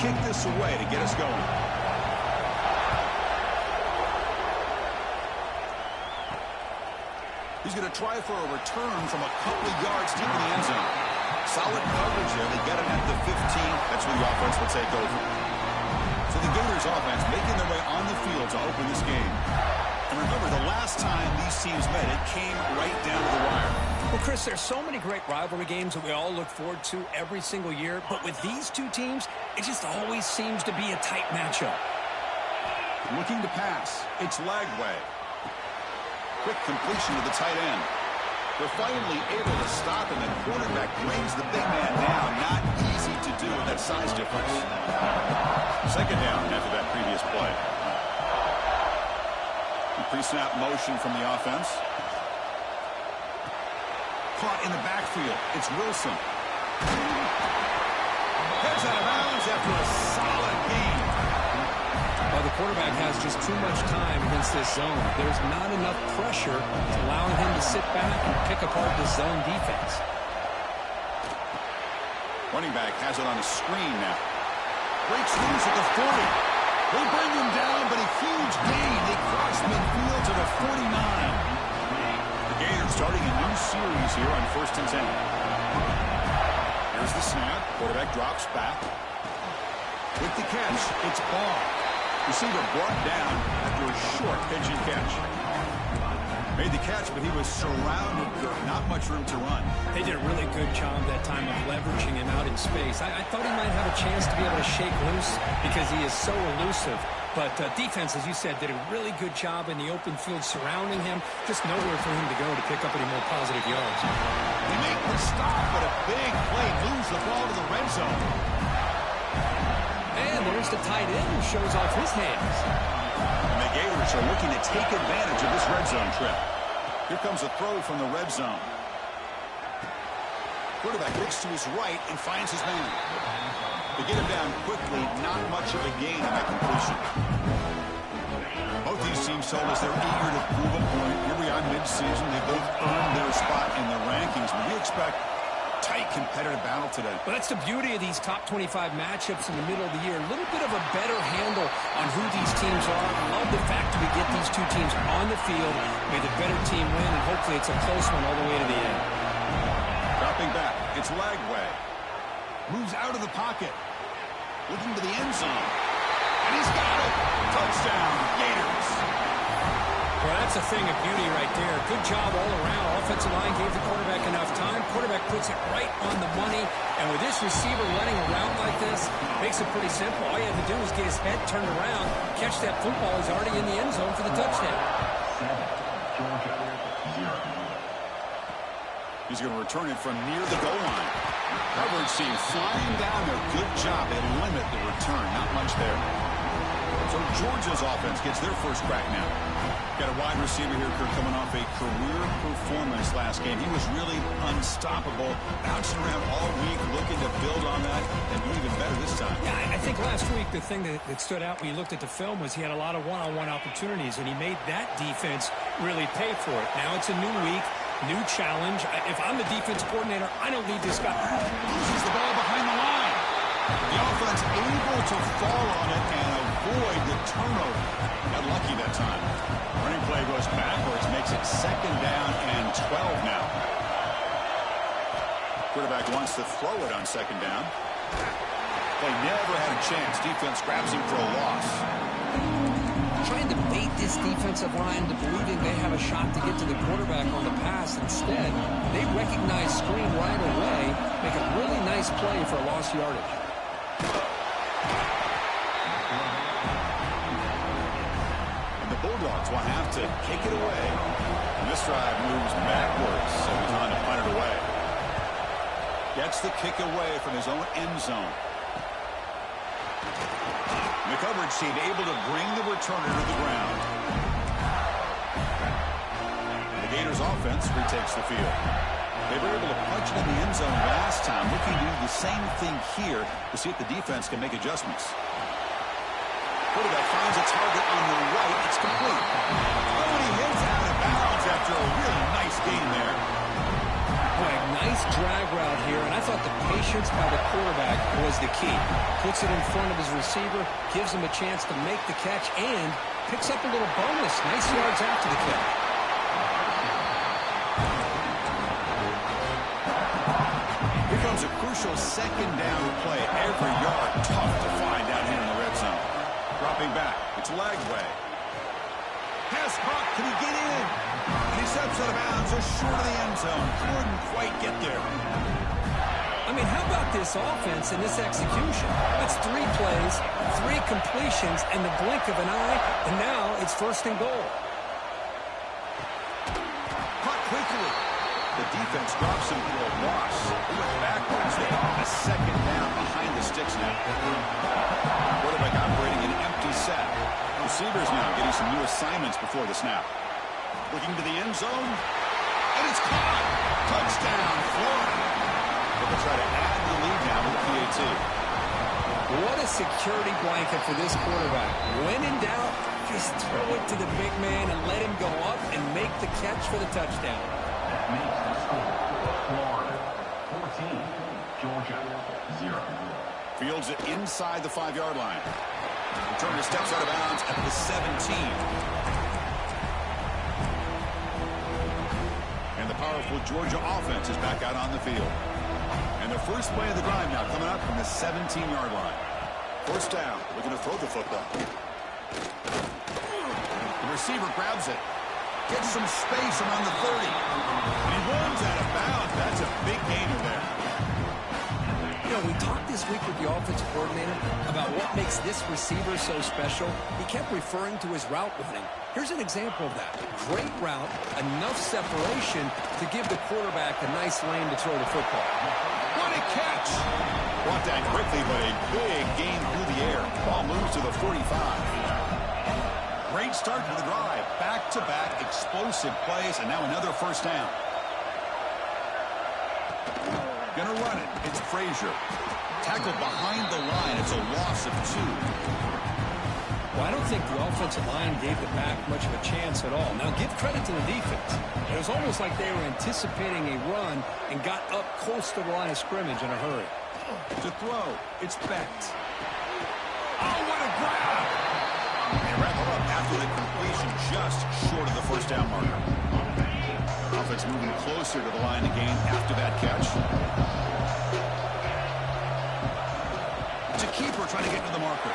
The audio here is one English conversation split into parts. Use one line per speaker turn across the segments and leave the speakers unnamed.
kick this away to get us going. He's going to try for a return from a couple of yards deep in the end zone. Solid coverage there. They get him at the 15. That's where the offense will take over. So the Gators offense making their way on the field to open this game. And remember, the last time these teams met, it came right down to the wire.
Well, Chris, there's so many great rivalry games that we all look forward to every single year. But with these two teams, it just always seems to be a tight matchup.
Looking to pass. It's Lagway. Quick completion to the tight end. They're finally able to stop him, and quarterback brings the big man down. Not easy to do with that size difference. Second down after that previous play. Pre-snap motion from the offense. Caught in the backfield. It's Wilson. Heads out of bounds after a solid gain.
Well, the quarterback has just too much time against this zone. There's not enough pressure allowing him to sit back and pick apart this zone defense.
Running back has it on a screen now. Breaks loose at the 40. They bring him down, but a huge gain. They cross midfield to the 49. The Gators starting a new series here on 1st and 10. Here's the snap. Quarterback drops back. With the catch, it's Ball. Receiver brought down after a short pitch and catch. Made the catch, but he was surrounded. Not much room to run.
They did a really good job that time of leveraging him out in space. I thought he might have a chance to be able to shake loose because he is so elusive. But defense, as you said, did a really good job in the open field surrounding him. Just nowhere for him to go to pick up any more positive yards.
They make the stop, but a big play moves the ball to the red zone.
And there's the tight end who shows off his hands.
And the Gators are looking to take advantage of this red zone trip. Here comes a throw from the red zone. Quarterback looks to his right and finds his man. They get him down quickly, not much of a gain on that completion. Both these teams told us they're eager to prove a point. Here we are mid-season. They both earned their spot in the rankings, but we expect tight competitive battle today.
Well, that's the beauty of these top 25 matchups in the middle of the year. A little bit of a better handle on who these teams are. I love the fact that we get these two teams on the field. May the better team win, and hopefully it's a close one all the way to the end.
Dropping back, it's Lagway. Moves out of the pocket. Looking to the end zone. And he's got it. Touchdown, Gators.
Well, that's a thing of beauty right there. Good job all around. Offensive line gave the quarterback enough time. Quarterback puts it right on the money. And with this receiver running around like this, makes it pretty simple. All you have to do is get his head turned around, catch that football. He's already in the end zone for the touchdown.
He's going to return it from near the goal line. Coverage team flying down there. Good job. They limit the return. Not much there. So Georgia's offense gets their first crack now. Got a wide receiver here, Kirk, coming off a career performance last game. He was really unstoppable, bouncing around all week, looking to build on that and do even better this time.
Yeah, I think last week the thing that stood out when you looked at the film was he had a lot of one-on-one opportunities, and he made that defense really pay for it. Now it's a new week, new challenge. If I'm the defense coordinator, I don't need this guy.
Loses the ball behind the line. The offense able to fall on it and avoid the turnover. Got lucky that time. Running play goes backwards, makes it 2nd down and 12 now. Quarterback wants to throw it on 2nd down. They never had a chance. Defense grabs him for a loss.
Trying to bait this defensive line to believing they have a shot to get to the quarterback on the pass. Instead, they recognize screen right away, make a really nice play for a lost yardage.
Bulldogs will have to kick it away. And this drive moves backwards, so he's on to punt it away. Gets the kick away from his own end zone. The coverage team able to bring the returner to the ground. The Gators offense retakes the field. They were able to punch it in the end zone last time, looking to do the same thing here to see if the defense can make adjustments. Quarterback finds a target on the right. It's complete. Oh, and he hits out of bounds after a really nice gain there.
Boy, nice drag route here, and I thought the patience by the quarterback was was the key. Puts it in front of his receiver, gives him a chance to make the catch, and picks up a little bonus. Nice yards after the catch.
Here comes a crucial second down play. Every yard tough to find down here in the red zone. Dropping back. It's Lagway. Pass caught. Can he get in? And he steps out of bounds just short of the end zone. Couldn't quite get there.
I mean, how about this offense and this execution? That's 3 plays, 3 completions, and the blink of an eye, and now it's first and goal.
Caught quickly. The defense drops him for a loss. He went backwards. They have a second down behind the sticks now. Quarterback operating an empty set. Receivers now getting some new assignments before the snap. Looking to the end zone. And it's caught. Touchdown, Florida. They'll try to add the lead now with the PAT.
What a security blanket for this quarterback. When in doubt, just throw it to the big man and let him go up and make the catch for the touchdown.
That makes the score Florida 14, Georgia 0.
Fields it inside the 5-yard line. Returner steps out of bounds at the 17. And the powerful Georgia offense is back out on the field. And the first play of the drive now coming up from the 17-yard line. First down, looking to throw the football. The receiver grabs it. Gets some space around the 30. And he runs out of bounds. That's a big gainer there.
You know, we talked this week with the offensive coordinator about what makes this receiver so special. He kept referring to his route running. Here's an example of that. Great route, enough separation to give the quarterback a nice lane to throw the football.
What a catch! Brought down quickly, but a big gain through the air. Ball moves to the 45. Great start to the drive. Back-to-back explosive plays, and now another first down. Gonna run it. It's Frazier. Tackled behind the line. It's a loss of 2.
Well, I don't think the offensive line gave the back much of a chance at all. Now, give credit to the defense. It was almost like they were anticipating a run and got up close to the line of scrimmage in a hurry.
To throw, it's Becht. Oh, what a grab! They wrap it up after the completion, just short of the first down marker. Offense moving closer to the line of game after that catch. To keeper trying to get to the marker.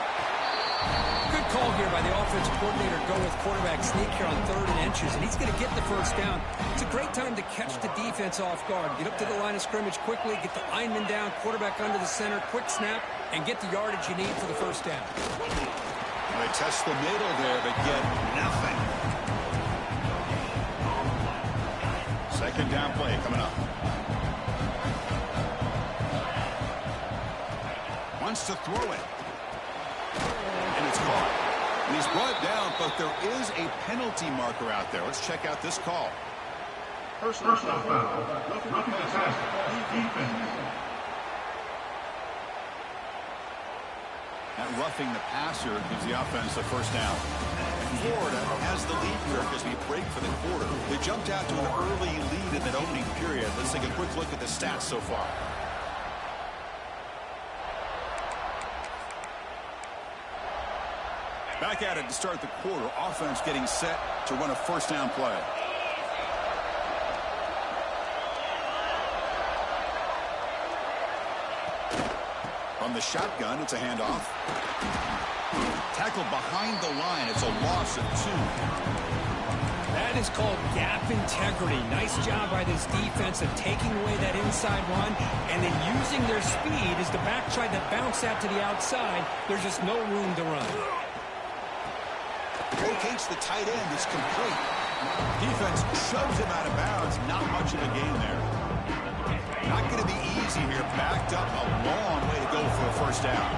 Good call here by the offensive coordinator. Go with quarterback sneak here on 3rd and inches, and he's going to get the first down. It's a great time to catch the defense off guard. Get up to the line of scrimmage quickly, get the lineman down, quarterback under the center, quick snap, and get the yardage you need for the first down.
They test the middle there, but get nothing. Second down play coming up. Wants to throw it. And it's caught. And he's brought down, but there is a penalty marker out there. Let's check out this call.
Personal foul. Roughing the tackle. Defense.
That roughing the passer gives the offense a first down. Florida has the lead here as we break for the quarter. They jumped out to an early lead in that opening period. Let's take a quick look at the stats so far. Back at it to start the quarter. Offense getting set to run a first down play. From the shotgun, it's a handoff. Tackled behind the line. It's a loss of 2.
That is called gap integrity. Nice job by this defense of taking away that inside run and then using their speed as the back tried to bounce out to the outside. There's just no room to run.
Rotates the tight end. It's complete. Defense shoves him out of bounds. Not much of a gain there. Not going to be easy here. Backed up a long way to go for a first down.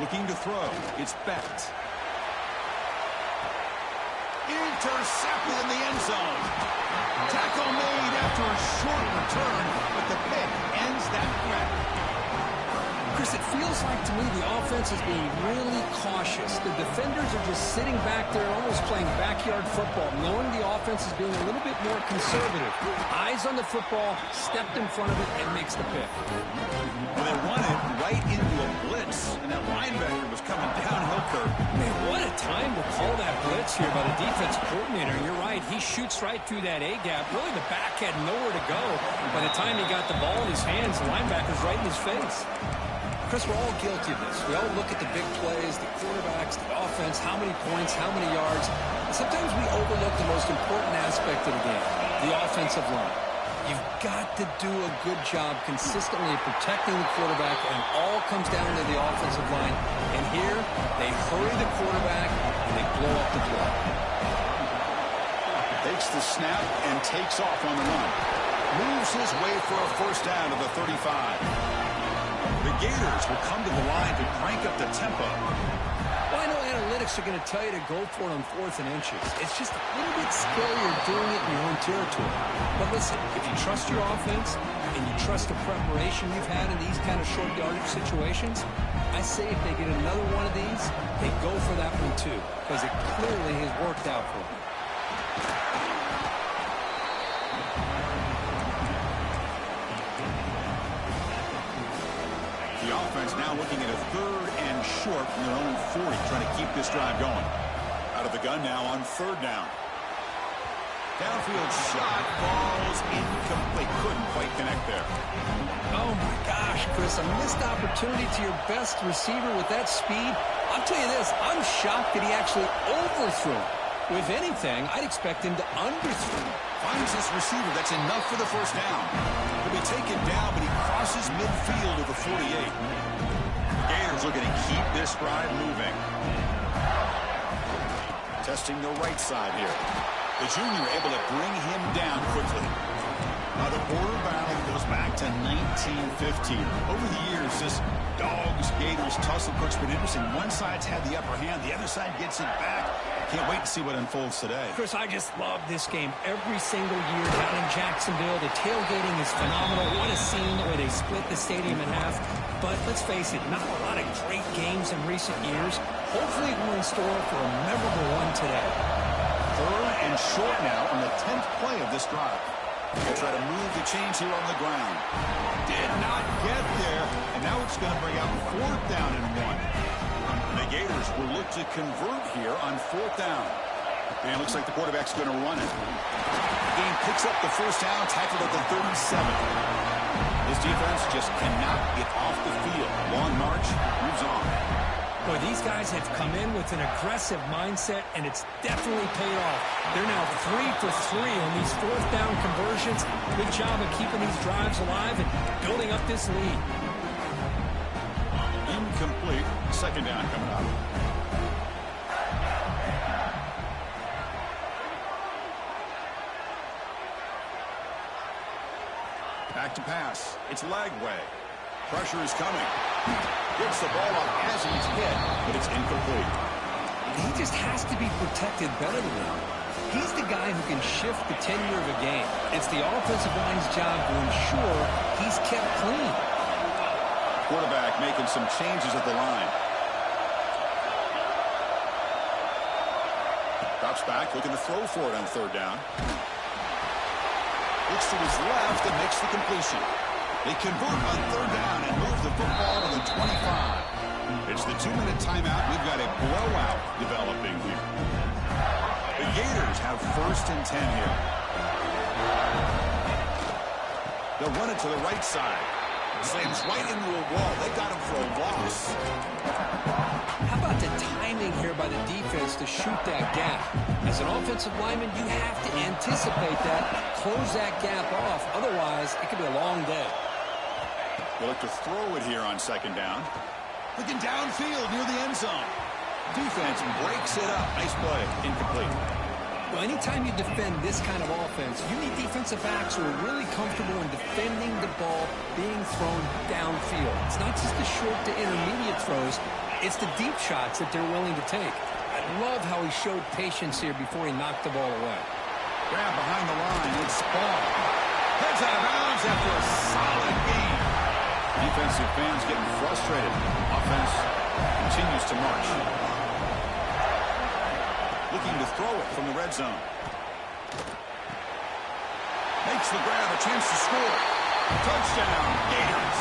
Looking to throw. It's Becht. Intercepted in the end zone. Tackle made after a short return, but the pick ends that threat.
Chris, it feels like to me the offense is being really cautious. The defenders are just sitting back there almost playing backyard football, knowing the offense is being a little bit more conservative. Eyes on the football, stepped in front of it, and makes the pick.
Well, they run it right into a blitz, and that linebacker was coming downhill curve.
Man, what a time to call that blitz here by the defense coordinator. You're right. He shoots right through that A-gap. Really, the back had nowhere to go. By the time he got the ball in his hands, the linebacker's right in his face. Chris, we're all guilty of this. We all look at the big plays, the quarterbacks, the offense, how many points, how many yards. And sometimes we overlook the most important aspect of the game, the offensive line. You've got to do a good job consistently protecting the quarterback, and it all comes down to the offensive line. And here, they hurry the quarterback, and they blow up the play.
Takes the snap and takes off on the run. Moves his way for a first down to the 35. The Gators will come to the line to crank up the tempo.
Well, I know analytics are going to tell you to go for it on 4th and inches. It's just a little bit scarier doing it in your own territory. But listen, if you trust your offense and you trust the preparation you've had in these kind of short yardage situations, I say if they get another one of these, they go for that one too, because it clearly has worked out for them.
The offense now looking at a 3rd and short from their own 40, trying to keep this drive going. Out of the gun now on 3rd down. Downfield shot falls incomplete. Couldn't quite connect there.
Oh, my gosh, Chris, a missed opportunity to your best receiver with that speed. I'll tell you this, I'm shocked that he actually overthrew it. If anything, I'd expect him to underthrow.
Finds this receiver. That's enough for the first down. He'll be taken down, but he crosses midfield to the 48. Gators looking to keep this drive moving. Testing the right side here. The junior able to bring him down quickly. Now the border battle goes back to 1915. Over the years, this Dogs-Gators tussle, Cook's been interesting. One side's had the upper hand. The other side gets it back. Can't wait to see what unfolds today.
Chris, I just love this game every single year down in Jacksonville. The tailgating is phenomenal. What a scene the way they split the stadium in half. But let's face it, not a lot of great games in recent years. Hopefully we're in store for a memorable one today.
3rd and short now on the 10th play of this drive. They'll try to move the chains here on the ground. Did not get there, and now it's going to bring out 4th down and 1. The Gators will look to convert here on 4th down. And it looks like the quarterback's going to run it. The game picks up the first down, tackled at the 37. This defense just cannot get off the field. Long march, moves on.
Boy, these guys have come in with an aggressive mindset, and it's definitely paid off. They're now 3 for 3 on these 4th down conversions. Good job of keeping these drives alive and building up this lead.
Incomplete. 2nd down coming up. Back to pass. It's Lagway. Pressure is coming. Gets the ball up as he's hit, but it's incomplete.
He just has to be protected better than that. He's the guy who can shift the tenure of a game. It's the offensive line's job to ensure he's kept clean.
Quarterback making some changes at the line. Drops back, looking to throw for it on 3rd down. Looks to his left and makes the completion. They convert on 3rd down and move the football to the 25. It's the 2-minute timeout. We've got a blowout developing here. The Gators have 1st and 10 here. They'll run it to the right side. Slams right into a wall. They got him for a loss.
How about the timing here by the defense to shoot that gap? As an offensive lineman, you have to anticipate that, close that gap off. Otherwise, it could be a long day.
They look to throw it here on 2nd down. Looking downfield near the end zone. Defense breaks it up. Nice play. Incomplete.
Well, anytime you defend this kind of offense, you need defensive backs who are really comfortable in defending the ball being thrown downfield. It's not just the short to intermediate throws. It's the deep shots that they're willing to take. I love how he showed patience here before he knocked the ball away.
Grab behind the line. It's Ball. Heads out of bounds after a solid game. Defensive fans getting frustrated. Offense continues to march. Looking to throw it from the red zone. Makes the grab, a chance to score. Touchdown, Gators.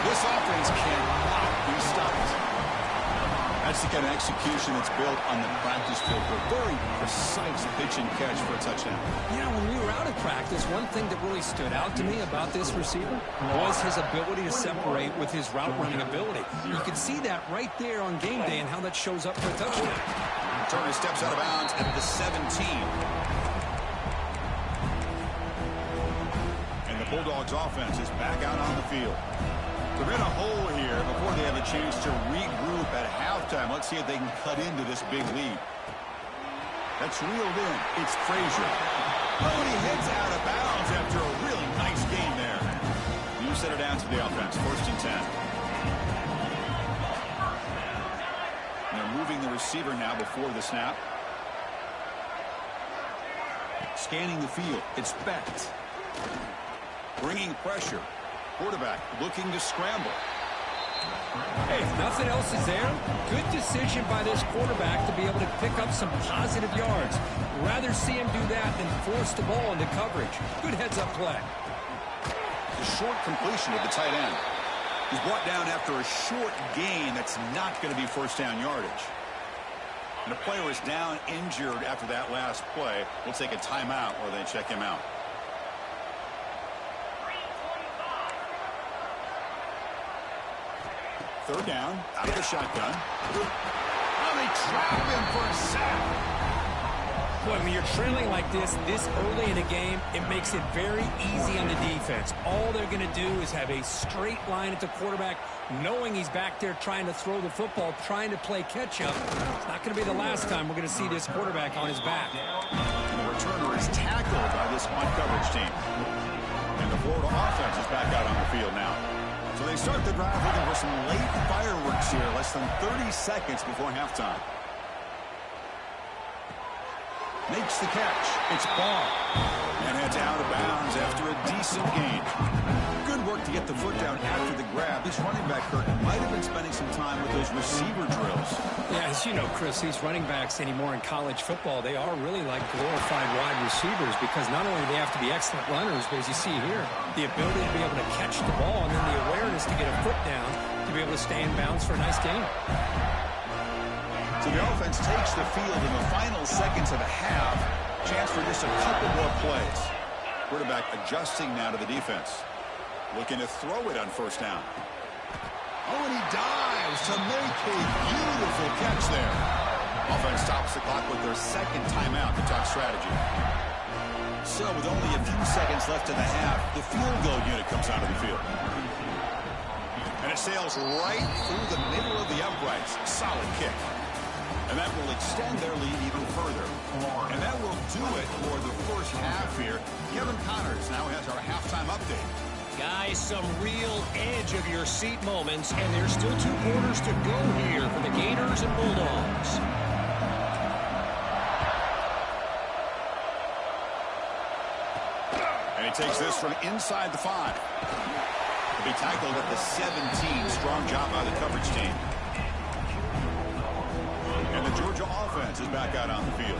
This offense cannot be stopped. That's the kind of execution that's built on the practice field for a very precise pitch and catch for a touchdown.
Yeah, when we were out at practice, one thing that really stood out to me about this receiver was his ability to separate with his route running ability. You can see that right there on game day and how that shows up for a touchdown.
Turner steps out of bounds at the 17. And the Bulldogs offense is back out on the field. They're in a hole here before they have a chance to regroup at halftime. Let's see if they can cut into this big lead. That's reeled in. It's Frazier. Oh, and he heads out of bounds after a really nice game there. You set it down to the offense. 1st and 10. And they're moving the receiver now before the snap. Scanning the field. It's Becht. Bringing pressure. Quarterback looking to scramble.
Hey, if nothing else is there, good decision by this quarterback to be able to pick up some positive yards. Rather see him do that than force the ball into coverage. Good heads-up play.
The short completion of the tight end. He's brought down after a short gain that's not going to be first down yardage. And the player is down injured after that last play. We'll take a timeout while they check him out. Third down, out of the shotgun. Oh, they trap him for a sack.
Boy, when you're trailing like this early in a game, it makes it very easy on the defense. All they're going to do is have a straight line at the quarterback, knowing he's back there trying to throw the football, trying to play catch-up. It's not going to be the last time we're going to see this quarterback on his back.
And the returner is tackled by this punt coverage team. And the Florida offense is back out on the field now. So they start the drive looking for some late fireworks here, less than 30 seconds before halftime. Makes the catch. It's Ball. And heads out of bounds after a decent gain. Good work to get the foot down after the grab. This running back, Kirk, might have been spending some time with those receiver drills.
Yeah, as you know, Chris, these running backs anymore in college football, they are really like glorified wide receivers because not only do they have to be excellent runners, but as you see here, the ability to be able to catch the ball and then the awareness to get a foot down to be able to stay in bounds for a nice gain.
So the offense takes the field in the final seconds of the half. Chance for just a couple more plays. Quarterback adjusting now to the defense. Looking to throw it on first down. Oh, and he dives to make a beautiful catch there. Offense stops the clock with their second timeout to talk strategy. So with only a few seconds left in the half, the field goal unit comes out of the field. And it sails right through the middle of the uprights. Solid kick. And that will extend their lead even further. And that will do it for the first half here. Kevin Connors now has our halftime update.
Guys, some real edge of your seat moments, and there's still 2 quarters to go here for the Gators and Bulldogs.
And he takes this from inside the 5. He'll be tackled at the 17. Strong job by the coverage team. And the Georgia offense is back out on the field.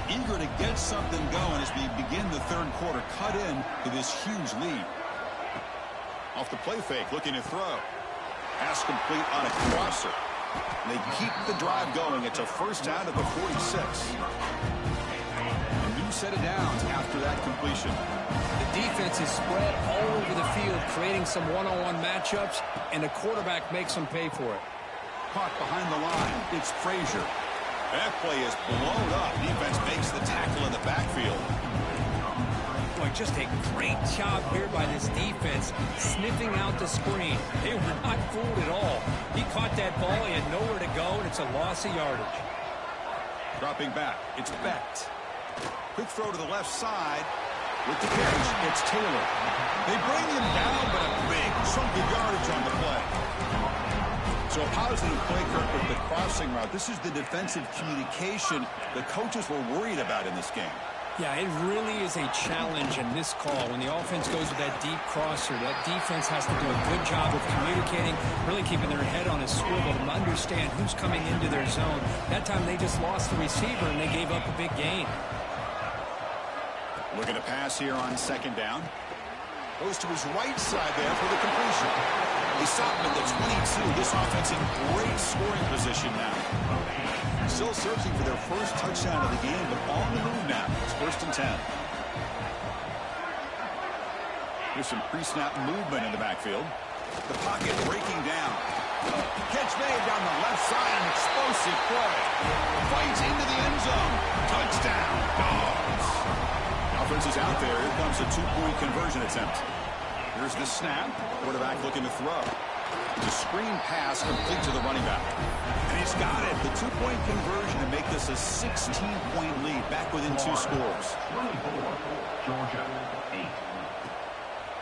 Eager to get something going as we begin the third quarter. Cut in to this huge lead. Off the play fake, looking to throw. Pass complete on a crosser. And they keep the drive going. It's a first down at the 46. A new set of downs after that completion.
The defense is spread all over the field, creating some one-on-one matchups, and the quarterback makes them pay for it.
Caught behind the line. It's Frazier. That play is blown up. Defense makes the tackle in the backfield.
Boy, just a great job here by this defense, sniffing out the screen. They were not fooled at all. He caught that ball, he had nowhere to go, and it's a loss of yardage.
Dropping back, it's Becht. Quick throw to the left side. With the catch, it's Taylor. They bring him down, but a big chunk of yardage on the play. So a positive play, Kirk, with the crossing route. This is the defensive communication the coaches were worried about in this game.
Yeah, it really is a challenge in this call. When the offense goes with that deep crosser, that defense has to do a good job of communicating, really keeping their head on a swivel to understand who's coming into their zone. That time they just lost the receiver and they gave up a big gain.
Looking to pass here on second down. Goes to his right side there for the completion. He's stopped at the 22. This offense in great scoring position now. Still searching for their first touchdown of the game, but on the move now. It's 1st and 10. Here's some pre-snap movement in the backfield. The pocket breaking down. Catch made down the left side, an explosive play. Fights into the end zone. Touchdown, Dogs. Offense is out there. Here comes a 2-point conversion attempt. Here's the snap. Quarterback looking to throw. The screen pass complete to the running back. And he's got it. The 2-point conversion to make this a 16-point lead. Back within 2 scores.
24, Georgia, 8.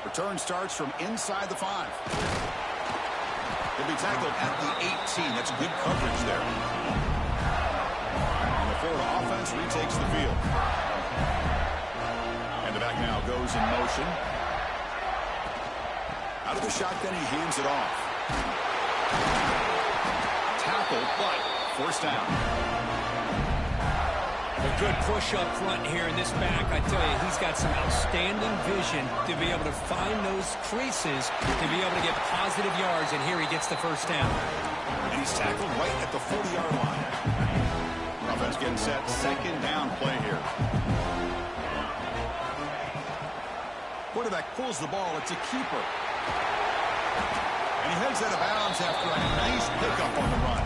Return starts from inside the 5. He'll be tackled at the 18. That's good coverage there. And the Florida offense retakes the field. And the back now goes in motion. Out of the shotgun, he hands it off. Tackled, but first down.
A good push up front here in this back. I tell you, he's got some outstanding vision to be able to find those creases, to be able to get positive yards, and here he gets the first down.
And he's tackled right at the 40-yard line. Offense getting set. Second down play here. Quarterback pulls the ball. It's a keeper. And he heads out of bounds after a nice pickup on the run.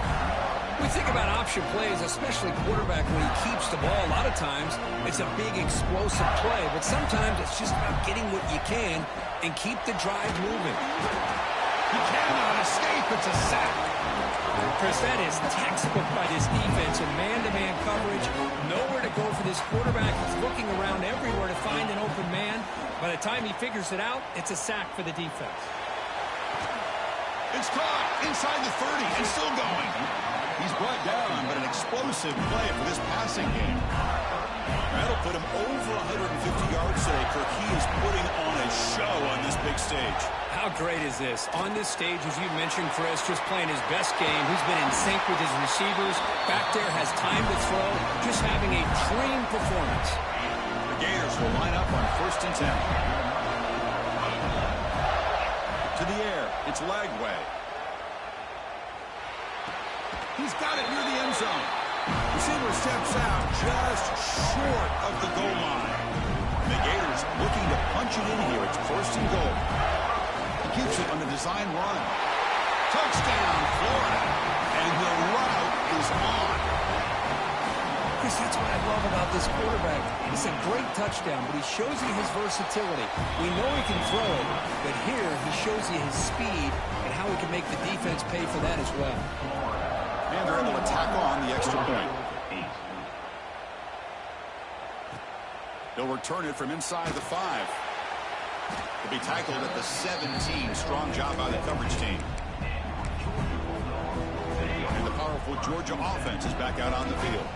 We think about option plays, especially quarterback when he keeps the ball. A lot of times, it's a big explosive play, but sometimes it's just about getting what you can and keep the drive moving.
He cannot escape. It's a sack.
Chris, that is textbook by this defense in man-to-man coverage. Nowhere to go for this quarterback. He's looking around everywhere to find an open man. By the time he figures it out, it's a sack for the defense.
It's caught inside the 30 and still going. He's brought down, but an explosive play for this passing game. That'll put him over 150 yards today. Kirk, he is putting on a show on this big stage.
How great is this? On this stage, as you mentioned, Chris, just playing his best game. He's been in sync with his receivers. Back there, has time to throw. Just having a dream performance.
The Gators will line up on 1st and 10. To the air. It's Lagway. He's got it near the end zone. Receiver steps out just short of the goal line. The Gators looking to punch it in here. It's 1st and goal. He keeps it on the design run. Touchdown, Florida. And the route is on.
Chris, that's what I love about this quarterback. It's a great touchdown, but he shows you his versatility. We know he can throw it, but here he shows you his speed and how he can make the defense pay for that as well.
And they're able to tack on the extra point. They'll return it from inside the 5. They'll be tackled at the 17. Strong job by the coverage team. And the powerful Georgia offense is back out on the field.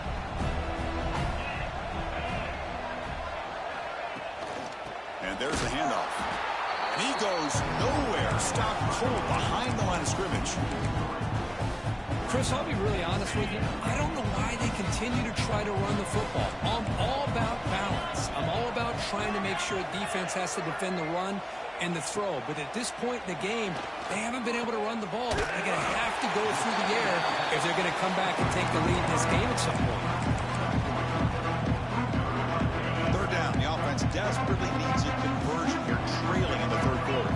And there's the handoff. And he goes nowhere. Stopped cold behind the line of scrimmage.
Chris, I'll be really honest with you. I don't know why they continue to try to run the football. I'm all about balance. I'm all about trying to make sure defense has to defend the run and the throw. But at this point in the game, they haven't been able to run the ball. They're going to have to go through the air if they're going to come back and take the lead in this game at some point.
3rd down. The offense desperately needs a conversion here, trailing in the 3rd quarter.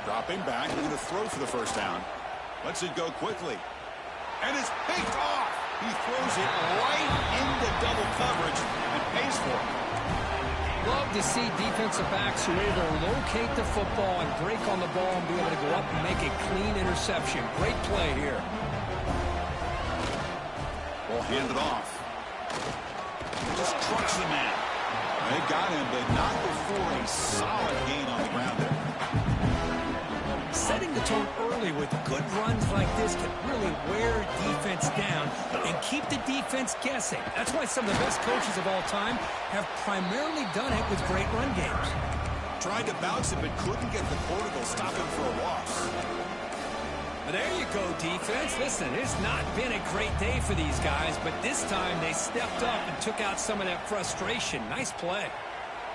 Dropping back, looking to throw for the 1st down. Lets it go quickly. And it's picked off. He throws it right into double coverage and pays for it.
Love to see defensive backs who are able to locate the football and break on the ball and be able to go up and make a clean interception. Great play here.
Ball handed off. Just trucks the man. They got him, but not before a solid gain on the ground there.
Setting the the tone early with good runs like this can really wear defense down and keep the defense guessing. That's why some of the best coaches of all time have primarily done it with great run games.
Tried to bounce it, but couldn't get the quarter to stop him for a loss.
There you go, defense. Listen, it's not been a great day for these guys, but this time they stepped up and took out some of that frustration. Nice play.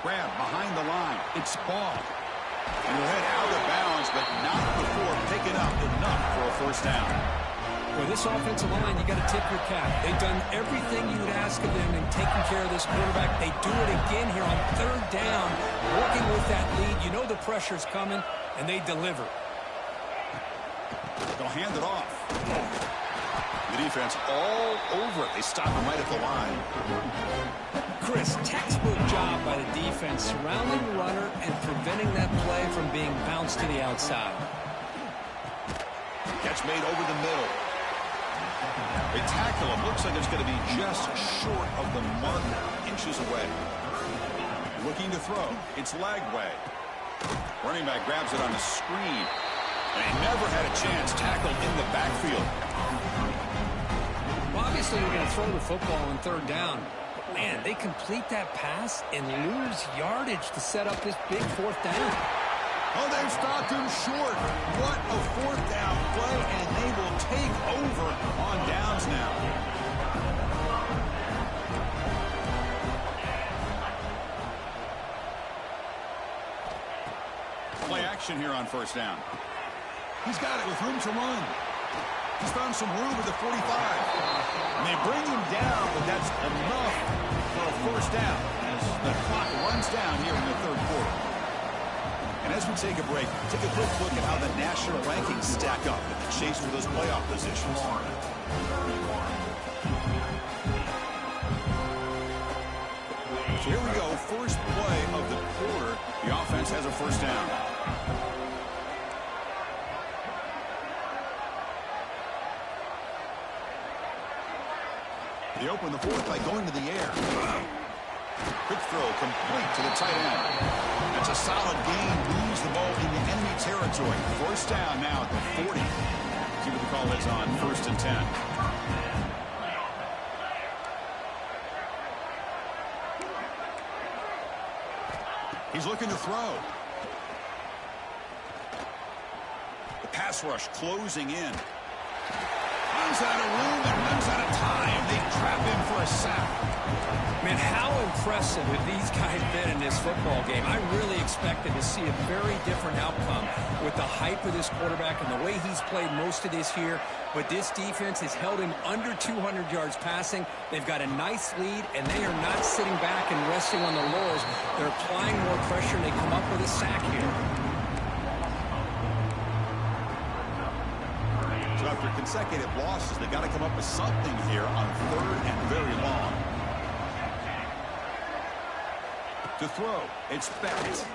Grab behind the line. It's ball. And he'll head out of bounds, but not before picking up enough for a first down.
For this offensive line, you got to tip your cap. They've done everything you would ask of them in taking care of this quarterback. They do it again here on third down, working with that lead. You know the pressure's coming, and they deliver.
They'll hand it off. The defense all over it. They stop him right at the line.
Chris, textbook job by the defense surrounding the runner and preventing that play from being bounced to the outside.
Catch made over the middle. They tackle him. Looks like it's going to be just short of the mark, inches away. Looking to throw. It's Lagway. Running back grabs it on the screen. And he never had a chance tackled in the backfield.
Well, obviously, you're going to throw the football on third down. But, man, they complete that pass and lose yardage to set up this big fourth down.
Oh, they've stopped him short. What a fourth down play, and they will take over on downs now. Play action here on first down. He's got it with room to run. He's found some room at the 45. And they bring him down, but that's enough for a first down as the clock runs down here in the third quarter. And as we take a break, take a quick look at how the national rankings stack up in the chase for those playoff positions. So here we go, first play of the quarter. The offense has a first down. They open the fourth by going to the air. Quick throw complete to the tight end. That's a solid gain. Moves the ball into enemy territory. First down now at the 40. See what the call is on first and 10. He's looking to throw. The pass rush closing in. Runs out of room and runs out of time. They trap him for a sack.
Man, how impressive have these guys been in this football game? I really expected to see a very different outcome with the hype of this quarterback and the way he's played most of this year. But this defense has held him under 200 yards passing. They've got a nice lead, and they are not sitting back and resting on the laurels. They're applying more pressure, and they come up with a sack here.
So after consecutive losses, they got to come up with something here on third and very long. To throw, it's Beckett.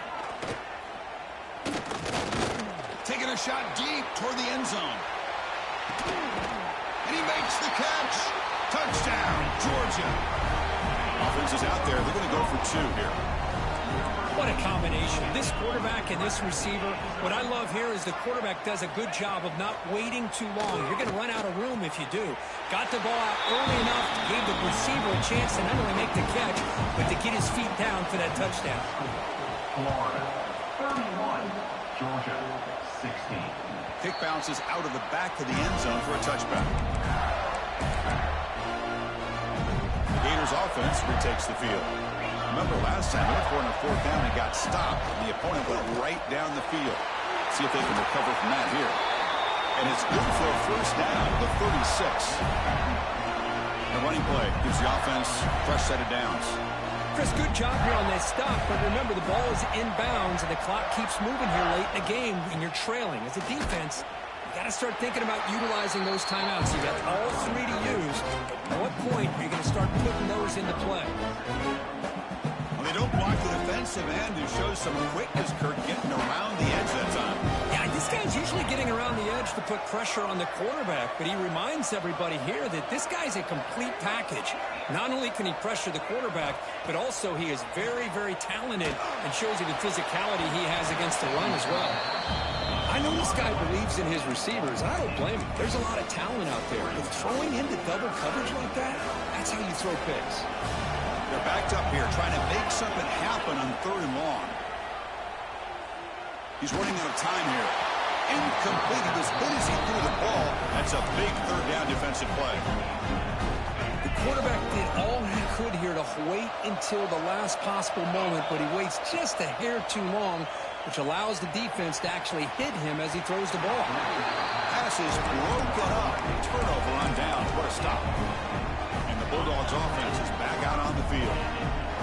Taking a shot deep toward the end zone. And he makes the catch. Touchdown, Georgia. Offense is out there. They're going to go for two here.
What a combination. This quarterback and this receiver. What I love here is the quarterback does a good job of not waiting too long. You're going to run out of room if you do. Got the ball out early enough, gave the receiver a chance to not only make the catch, but to get his feet down for that touchdown.
Florida, 31. Georgia, 16.
Kick bounces out of the back to the end zone for a touchback. The Gators offense retakes the field. Remember last time they went for it on a fourth down and got stopped. And the opponent went right down the field. See if they can recover from that here. And it's good for a first down, the 36. The running play gives the offense a fresh set of downs.
Chris, good job here on that stop, but remember the ball is inbounds and the clock keeps moving here late in the game and you're trailing. As a defense, you got to start thinking about utilizing those timeouts. You got all three to use. At what point are you going to start putting those into play?
Well, they don't block the defensive end, who shows some quickness, Kurt, getting around the edge that time.
Yeah, this guy's usually getting around the edge to put pressure on the quarterback, but he reminds everybody here that this guy's a complete package. Not only can he pressure the quarterback, but also he is very, very talented and shows you the physicality he has against the run as well. I know this guy believes in his receivers. I don't blame him. There's a lot of talent out there. But throwing into double coverage like that, that's how you throw picks.
They're backed up here trying to make something happen on 3rd and long. He's running out of time here. Incomplete. As good as he threw the ball, that's a big 3rd down defensive play.
The quarterback did all he could here to wait until the last possible moment, but he waits just a hair too long, which allows the defense to actually hit him as he throws the ball.
Pass is broken up. Turnover on downs. What a stop. And the Bulldogs offense is back out on the field.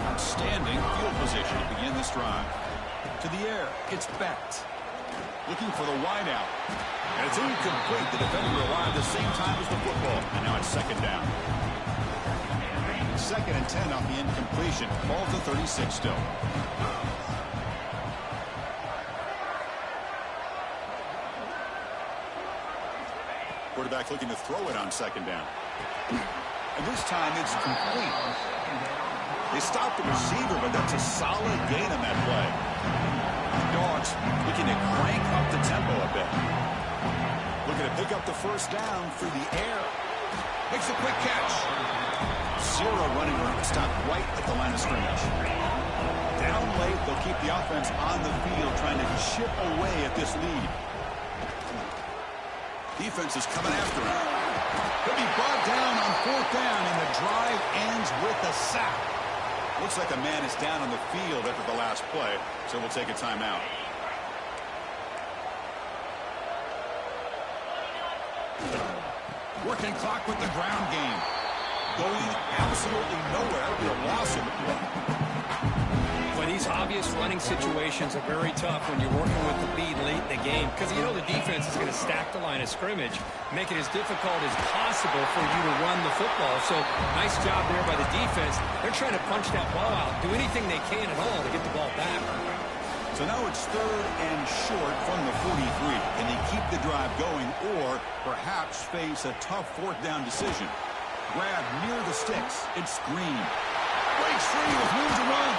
Outstanding field position to begin this drive. To the air. It's Becht. Looking for the wideout. And it's incomplete. The defender arrived at the same time as the football. And now it's 2nd down. 2nd and 10 off the incompletion. Ball to 36 still. Quarterback looking to throw it on 2nd down. And this time it's complete. They stopped the receiver, but that's a solid gain on that play. The Dogs looking to crank up the tempo a bit. Looking to pick up the 1st down through the air. Makes a quick catch. 0 running around to stop right at the line of scrimmage. Down late, they'll keep the offense on the field trying to chip away at this lead. Defense is coming after him. He'll be brought down on 4th down, and the drive ends with a sack. Looks like a man is down on the field after the last play, so we'll take a timeout. Working clock with the ground game. Going absolutely nowhere. It'll be a loss of the play.
Well, these obvious running situations are very tough when you're working with the lead late in the game, because you know the defense is going to stack the line of scrimmage, make it as difficult as possible for you to run the football. So nice job there by the defense. They're trying to punch that ball out, do anything they can at all to get the ball back.
So now it's 3rd and short from the 43. Can they keep the drive going or perhaps face a tough 4th down decision? Grab near the sticks. It's Green. Breaks free with room to run.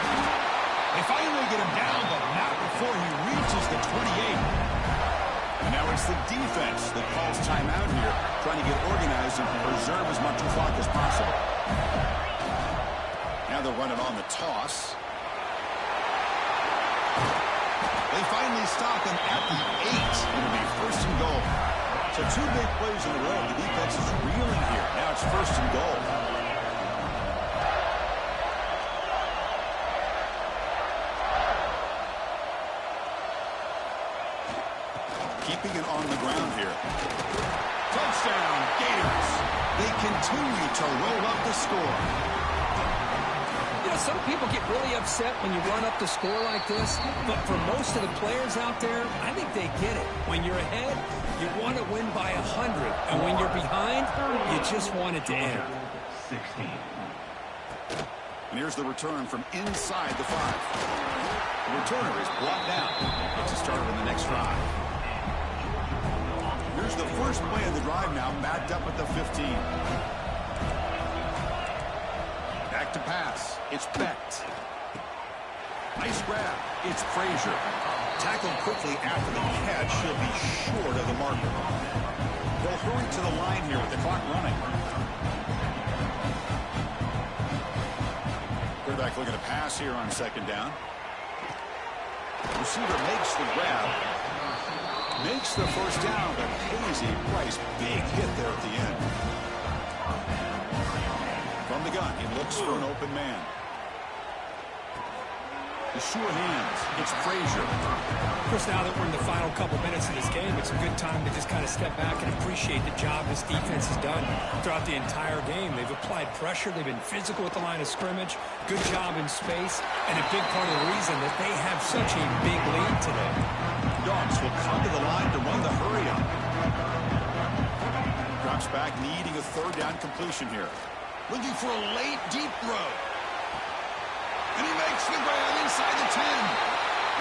They finally get him down, but not before he reaches the 28. And now it's the defense that calls timeout here, trying to get organized and preserve as much clock as possible. Now they're running on the toss. They finally stop him at the 8. It'll be 1st and goal. So 2 big plays in a row. The defense is reeling here. Now it's 1st and goal. Keeping it on the ground here. Touchdown, Gators. They continue to roll up the score.
You know, some people get really upset when you run up the score like this, but for most of the players out there, I think they get it. When you're ahead, you want to win by 100, and when you're behind, you just want it to end.
16.
And here's the return from inside the 5. The returner is brought down. Gets a starter in the next drive. Here's the first play of the drive now, backed up at the 15. Back to pass. It's Becht. Nice grab. It's Frazier. Tackled quickly after the catch. He'll be short of the marker. They'll hurry to the line here with the clock running. Quarterback looking to pass here on 2nd down. Receiver makes the grab. Makes the 1st down, but Hazy Price, big hit there at the end. From the gun, he looks for an open man. The sure hands. It's Frazier.
Of course, now that we're in the final couple minutes of this game, it's a good time to just kind of step back and appreciate the job this defense has done throughout the entire game. They've applied pressure. They've been physical at the line of scrimmage. Good job in space. And a big part of the reason that they have such a big lead today.
Dogs will come to the line to run the hurry up. Drops back, needing a 3rd down completion here. Looking for a late, deep throw. And he makes the grab inside the 10.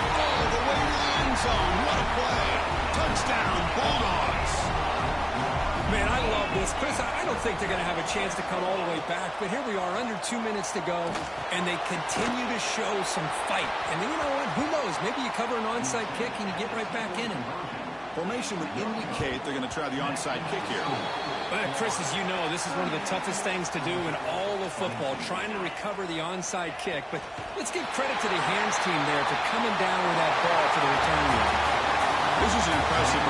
All the way to the end zone. What a play. Touchdown, Bulldogs.
Man, I love this. Chris, I don't think they're going to have a chance to come all the way back, but here we are, under 2 minutes to go, and they continue to show some fight. And then, you know what? Who knows? Maybe you cover an onside kick and you get right back in it.
Formation would indicate they're going to try the onside kick here.
Well, Chris, as you know, this is one of the toughest things to do in all of football, trying to recover the onside kick. But let's give credit to the hands team there for coming down with that ball for the return.
This is an impressive